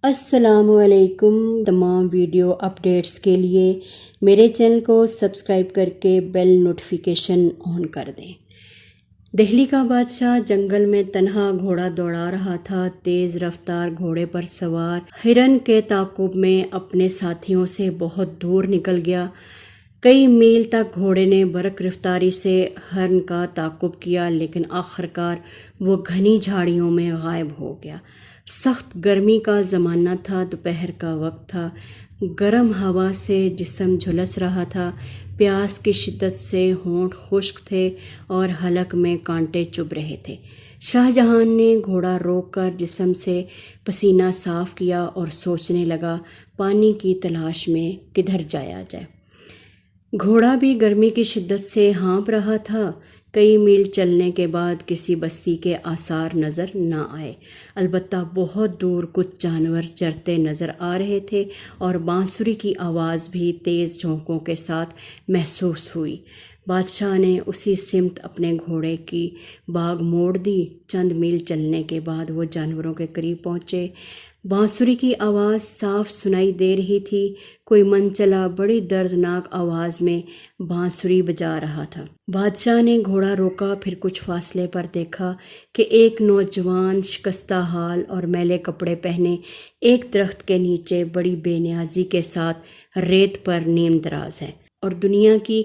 السلام علیکم۔ تمام ویڈیو اپڈیٹس کے لیے میرے چینل کو سبسکرائب کر کے بیل نوٹیفیکیشن آن کر دیں۔ دہلی کا بادشاہ جنگل میں تنہا گھوڑا دوڑا رہا تھا۔ تیز رفتار گھوڑے پر سوار ہرن کے تعاقب میں اپنے ساتھیوں سے بہت دور نکل گیا۔ کئی میل تک گھوڑے نے برق رفتاری سے ہرن کا تعاقب کیا، لیکن آخرکار وہ گھنی جھاڑیوں میں غائب ہو گیا۔ سخت گرمی کا زمانہ تھا، دوپہر کا وقت تھا۔ گرم ہوا سے جسم جھلس رہا تھا، پیاس کی شدت سے ہونٹ خشک تھے اور حلق میں کانٹے چبھ رہے تھے۔ شاہ جہان نے گھوڑا روک کر جسم سے پسینہ صاف کیا اور سوچنے لگا، پانی کی تلاش میں کدھر جایا جائے۔ گھوڑا بھی گرمی کی شدت سے ہانپ رہا تھا۔ کئی میل چلنے کے بعد کسی بستی کے آثار نظر نہ آئے، البتہ بہت دور کچھ جانور چرتے نظر آ رہے تھے اور بانسری کی آواز بھی تیز جھونکوں کے ساتھ محسوس ہوئی۔ بادشاہ نے اسی سمت اپنے گھوڑے کی باگ موڑ دی۔ چند میل چلنے کے بعد وہ جانوروں کے قریب پہنچے۔ بانسری کی آواز صاف سنائی دے رہی تھی۔ کوئی منچلا بڑی دردناک آواز میں بانسری بجا رہا تھا۔ بادشاہ نے گھوڑا روکا، پھر کچھ فاصلے پر دیکھا کہ ایک نوجوان شکستہ حال اور میلے کپڑے پہنے ایک درخت کے نیچے بڑی بے نیازی کے ساتھ ریت پر نیم دراز ہے اور دنیا کی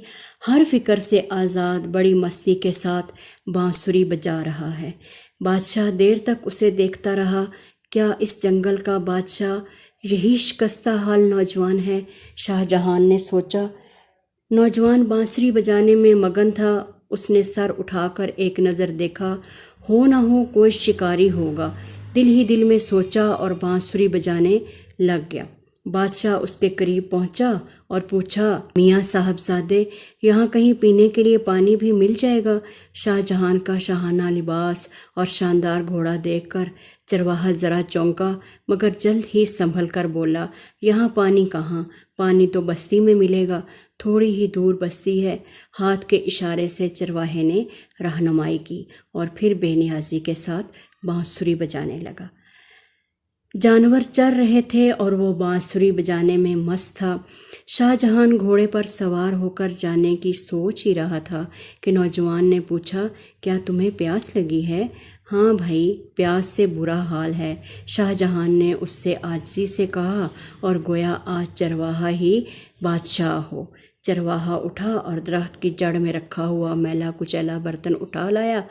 ہر فکر سے آزاد بڑی مستی کے ساتھ بانسری بجا رہا ہے۔ بادشاہ دیر تک اسے دیکھتا رہا۔ کیا اس جنگل کا بادشاہ یہی شکستہ حال نوجوان ہے؟ شاہ جہان نے سوچا۔ نوجوان بانسری بجانے میں مگن تھا۔ اس نے سر اٹھا کر ایک نظر دیکھا، ہو نہ ہو کوئی شکاری ہوگا، دل ہی دل میں سوچا اور بانسری بجانے لگ گیا۔ بادشاہ اس کے قریب پہنچا اور پوچھا، میاں صاحبزادے، یہاں کہیں پینے کے لیے پانی بھی مل جائے گا؟ شاہ جہان کا شاہانہ لباس اور شاندار گھوڑا دیکھ کر چرواہا ذرا چونکا، مگر جلد ہی سنبھل کر بولا، یہاں پانی کہاں، پانی تو بستی میں ملے گا، تھوڑی ہی دور بستی ہے۔ ہاتھ کے اشارے سے چرواہے نے رہنمائی کی اور پھر بے نیازی کے ساتھ بانسری بجانے لگا۔ جانور چر رہے تھے اور وہ بانسری بجانے میں مست تھا۔ شاہ جہان گھوڑے پر سوار ہو کر جانے کی سوچ ہی رہا تھا کہ نوجوان نے پوچھا، کیا تمہیں پیاس لگی ہے؟ ہاں بھائی، پیاس سے برا حال ہے، شاہ جہان نے اس سے عاجزی سے کہا، اور گویا آج چرواہا ہی بادشاہ ہو۔ چرواہا اٹھا اور درخت کی جڑ میں رکھا ہوا میلا کچیلا برتن اٹھا لایا۔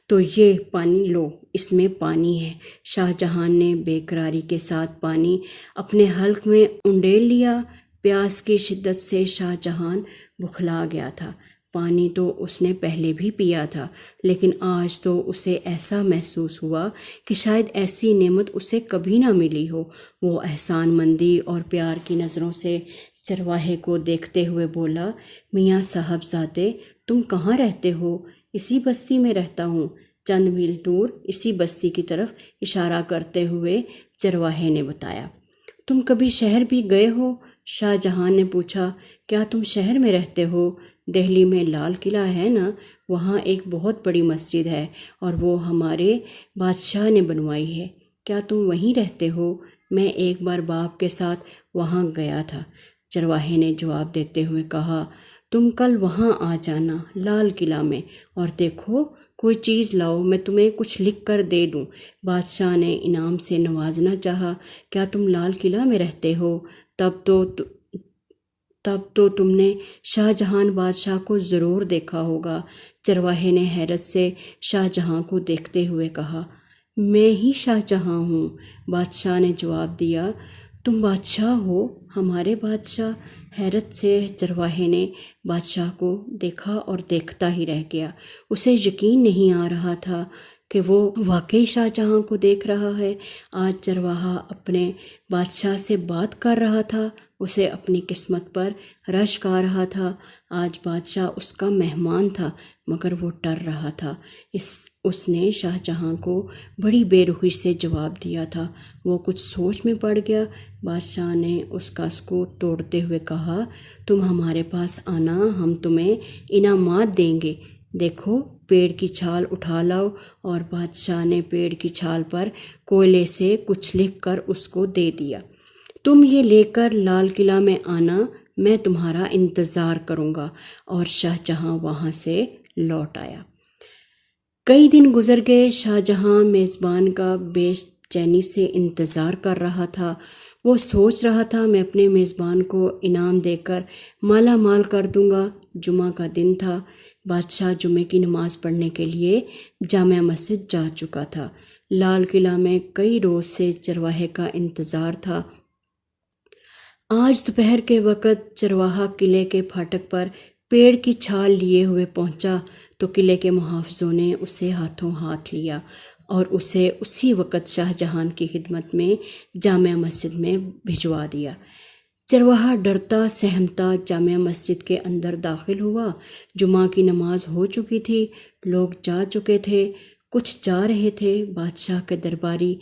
تو یہ پانی لو، اس میں پانی ہے۔ شاہ جہان نے بے قراری کے ساتھ پانی اپنے حلق میں انڈیل لیا۔ پیاس کی شدت سے شاہ جہان بخلا گیا تھا۔ پانی تو اس نے پہلے بھی پیا تھا، لیکن آج تو اسے ایسا محسوس ہوا کہ شاید ایسی نعمت اسے کبھی نہ ملی ہو۔ وہ احسان مندی اور پیار کی نظروں سے چرواہے کو دیکھتے ہوئے بولا، میاں صاحبزادے، تم کہاں رہتے ہو؟ اسی بستی میں رہتا ہوں، چند میل دور اسی بستی کی طرف اشارہ کرتے ہوئے چرواہے نے بتایا۔ تم کبھی شہر بھی گئے ہو؟ شاہ جہان نے پوچھا۔ کیا تم شہر میں رہتے ہو؟ دہلی میں لال قلعہ ہے نا، وہاں ایک بہت بڑی مسجد ہے اور وہ ہمارے بادشاہ نے بنوائی ہے۔ کیا تم وہیں رہتے ہو؟ میں ایک بار باپ کے ساتھ وہاں گیا تھا، چرواہے نے جواب دیتے ہوئے کہا۔ تم کل وہاں آ جانا، لال قلعہ میں، اور دیکھو کوئی چیز لاؤ، میں تمہیں کچھ لکھ کر دے دوں۔ بادشاہ نے انعام سے نوازنا چاہا۔ کیا تم لال قلعہ میں رہتے ہو؟ تب تو تم نے شاہ جہان بادشاہ کو ضرور دیکھا ہوگا۔ چرواہے نے حیرت سے شاہ جہاں کو دیکھتے ہوئے کہا۔ میں ہی شاہ جہاں ہوں، بادشاہ نے جواب دیا۔ تم بادشاہ ہو، ہمارے بادشاہ؟ حیرت سے چرواہے نے بادشاہ کو دیکھا اور دیکھتا ہی رہ گیا۔ اسے یقین نہیں آ رہا تھا کہ وہ واقعی شاہ جہاں کو دیکھ رہا ہے۔ آج چرواہا اپنے بادشاہ سے بات کر رہا تھا، اسے اپنی قسمت پر رشک آ رہا تھا۔ آج بادشاہ اس کا مہمان تھا، مگر وہ ڈر رہا تھا۔ اس نے شاہ جہاں کو بڑی بے روحی سے جواب دیا تھا۔ وہ کچھ سوچ میں پڑ گیا۔ بادشاہ نے اس کا سکوت توڑتے ہوئے کہا، تم ہمارے پاس آنا، ہم تمہیں انعامات دیں گے۔ دیکھو پیڑ کی چھال اٹھا لاؤ، اور بادشاہ نے پیڑ کی چھال پر کوئلے سے کچھ لکھ کر اس کو دے دیا۔ تم یہ لے کر لال قلعہ میں آنا، میں تمہارا انتظار کروں گا۔ اور شاہ جہاں وہاں سے لوٹ آیا۔ کئی دن گزر گئے۔ شاہ جہاں میزبان کا بے چینی سے انتظار کر رہا تھا۔ وہ سوچ رہا تھا میں اپنے میزبان کو انعام دے کر مالا مال کر دوں گا۔ جمعہ کا دن تھا۔ بادشاہ جمعے کی نماز پڑھنے کے لیے جامع مسجد جا چکا تھا۔ لال قلعہ میں کئی روز سے چرواہے کا انتظار تھا۔ آج دوپہر کے وقت چرواہا قلعے کے پھاٹک پر پیڑ کی چھال لیے ہوئے پہنچا تو قلعے کے محافظوں نے اسے ہاتھوں ہاتھ لیا اور اسے اسی وقت شاہ جہاں کی خدمت میں جامع مسجد میں بھجوا دیا۔ چرواہا ڈرتا سہمتا جامع مسجد کے اندر داخل ہوا۔ جمعہ کی نماز ہو چکی تھی، لوگ جا چکے تھے، کچھ جا رہے تھے۔ بادشاہ کے درباری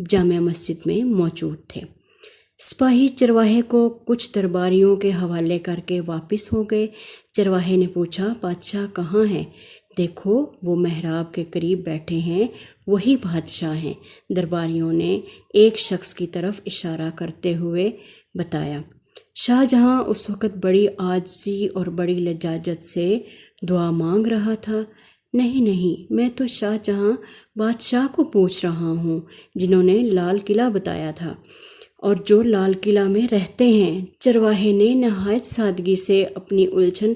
جامع مسجد میں موجود تھے۔ سپاہی چرواہے کو کچھ درباریوں کے حوالے کر کے واپس ہو گئے۔ چرواہے نے پوچھا، بادشاہ کہاں ہیں؟ دیکھو وہ محراب کے قریب بیٹھے ہیں، وہی بادشاہ ہیں۔ درباریوں نے ایک شخص کی طرف اشارہ کرتے ہوئے بتایا۔ شاہ جہاں اس وقت بڑی عاجزی اور بڑی لجاجت سے دعا مانگ رہا تھا۔ نہیں، میں تو شاہ جہاں بادشاہ کو پوچھ رہا ہوں جنہوں نے لال قلعہ بتایا تھا اور جو لال قلعہ میں رہتے ہیں۔ چرواہے نے نہایت سادگی سے اپنی الجھن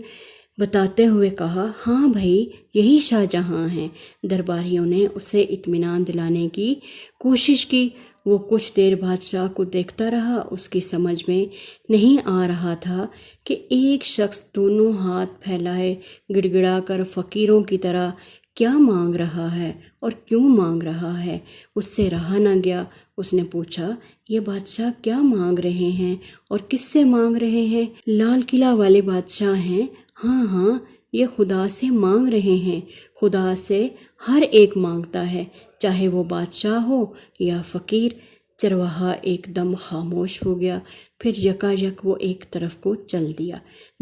بتاتے ہوئے کہا، ہاں بھائی، یہی شاہ جہاں ہیں۔ درباریوں نے اسے اطمینان دلانے کی کوشش کی۔ وہ کچھ دیر بادشاہ کو دیکھتا رہا۔ اس کی سمجھ میں نہیں آ رہا تھا کہ ایک شخص دونوں ہاتھ پھیلائے گڑ گڑا کر فقیروں کی طرح کیا مانگ رہا ہے اور کیوں مانگ رہا ہے۔ اس سے رہا نہ گیا۔ اس نے پوچھا، یہ بادشاہ کیا مانگ رہے ہیں اور کس سے مانگ رہے ہیں؟ لال قلعہ والے بادشاہ ہیں۔ ہاں، یہ خدا سے مانگ رہے ہیں۔ خدا سے ہر ایک مانگتا ہے، چاہے وہ بادشاہ ہو یا فقیر۔ چرواہا ایک دم خاموش ہو گیا، پھر یکا یک وہ ایک طرف کو چل دیا۔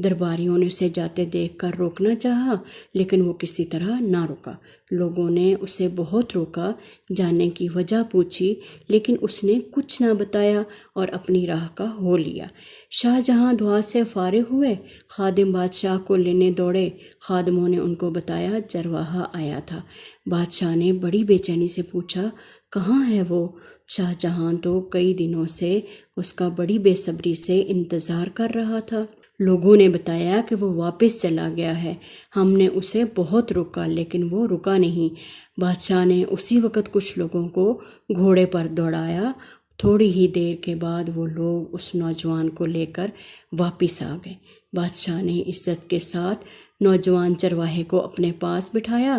درباریوں نے اسے جاتے دیکھ کر روکنا چاہا، لیکن وہ کسی طرح نہ رکا۔ لوگوں نے اسے بہت روکا، جانے کی وجہ پوچھی، لیکن اس نے کچھ نہ بتایا اور اپنی راہ کا ہو لیا۔ شاہ جہاں دعا سے فارغ ہوئے، خادم بادشاہ کو لینے دوڑے۔ خادموں نے ان کو بتایا چرواہا آیا تھا۔ بادشاہ نے بڑی بے چینی سے پوچھا، کہاں ہے وہ؟ شاہ جہاں تو کئی دنوں سے اس کا بڑی بے صبری سے انتظار کر رہا تھا۔ لوگوں نے بتایا کہ وہ واپس چلا گیا ہے، ہم نے اسے بہت روکا لیکن وہ رکا نہیں۔ بادشاہ نے اسی وقت کچھ لوگوں کو گھوڑے پر دوڑایا۔ تھوڑی ہی دیر کے بعد وہ لوگ اس نوجوان کو لے کر واپس آ گئے۔ بادشاہ نے عزت کے ساتھ نوجوان چرواہے کو اپنے پاس بٹھایا۔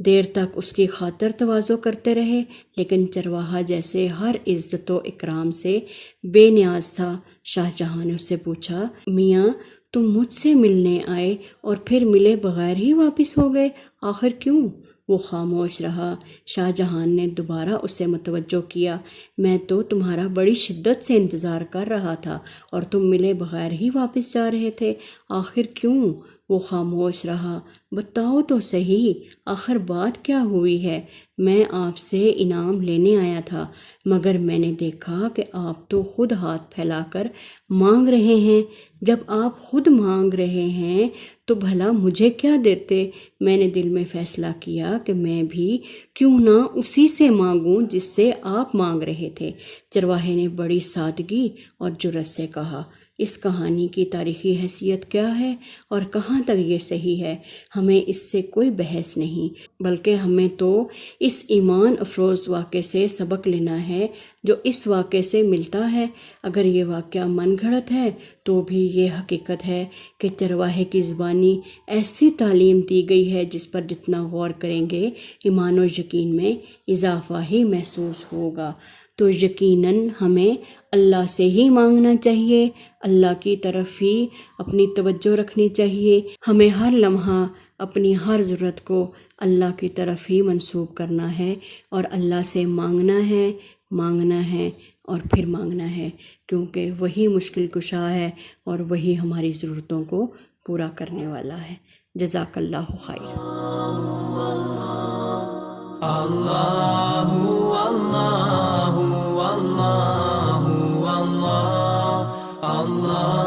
دیر تک اس کی خاطر تواضع کرتے رہے، لیکن چرواہا جیسے ہر عزت و اکرام سے بے نیاز تھا۔ شاہ جہاں نے اس سے پوچھا، میاں تم مجھ سے ملنے آئے اور پھر ملے بغیر ہی واپس ہو گئے، آخر کیوں؟ وہ خاموش رہا۔ شاہ جہاں نے دوبارہ اسے متوجہ کیا، میں تو تمہارا بڑی شدت سے انتظار کر رہا تھا اور تم ملے بغیر ہی واپس جا رہے تھے، آخر کیوں؟ وہ خاموش رہا۔ بتاؤ تو صحیح، آخر بات کیا ہوئی ہے؟ میں آپ سے انعام لینے آیا تھا، مگر میں نے دیکھا کہ آپ تو خود ہاتھ پھیلا کر مانگ رہے ہیں۔ جب آپ خود مانگ رہے ہیں تو بھلا مجھے کیا دیتے؟ میں نے دل میں فیصلہ کیا کہ میں بھی کیوں نہ اسی سے مانگوں جس سے آپ مانگ رہے تھے۔ چرواہے نے بڑی سادگی اور جرأت سے کہا، اس کہانی کی تاریخی حیثیت کیا ہے اور کہاں تک یہ صحیح ہے؟ ہمیں اس سے کوئی بحث نہیں، بلکہ ہمیں تو اس ایمان افروز واقعے سے سبق لینا ہے جو اس واقعے سے ملتا ہے۔ اگر یہ واقعہ من گھڑت ہے تو بھی یہ حقیقت ہے کہ چرواہے کی زبانی ایسی تعلیم دی گئی ہے جس پر جتنا غور کریں گے ایمان و یقین میں اضافہ ہی محسوس ہوگا۔ تو یقیناً ہمیں اللہ سے ہی مانگنا چاہیے، اللہ کی طرف ہی اپنی توجہ رکھنی چاہیے۔ ہمیں ہر لمحہ اپنی ہر ضرورت کو اللہ کی طرف ہی منسوب کرنا ہے اور اللہ سے مانگنا ہے اور پھر مانگنا ہے، کیونکہ وہی مشکل کشا ہے اور وہی ہماری ضرورتوں کو پورا کرنے والا ہے۔ جزاک اللہ خیر. اللہ اللہ اللہ اللہ اللہ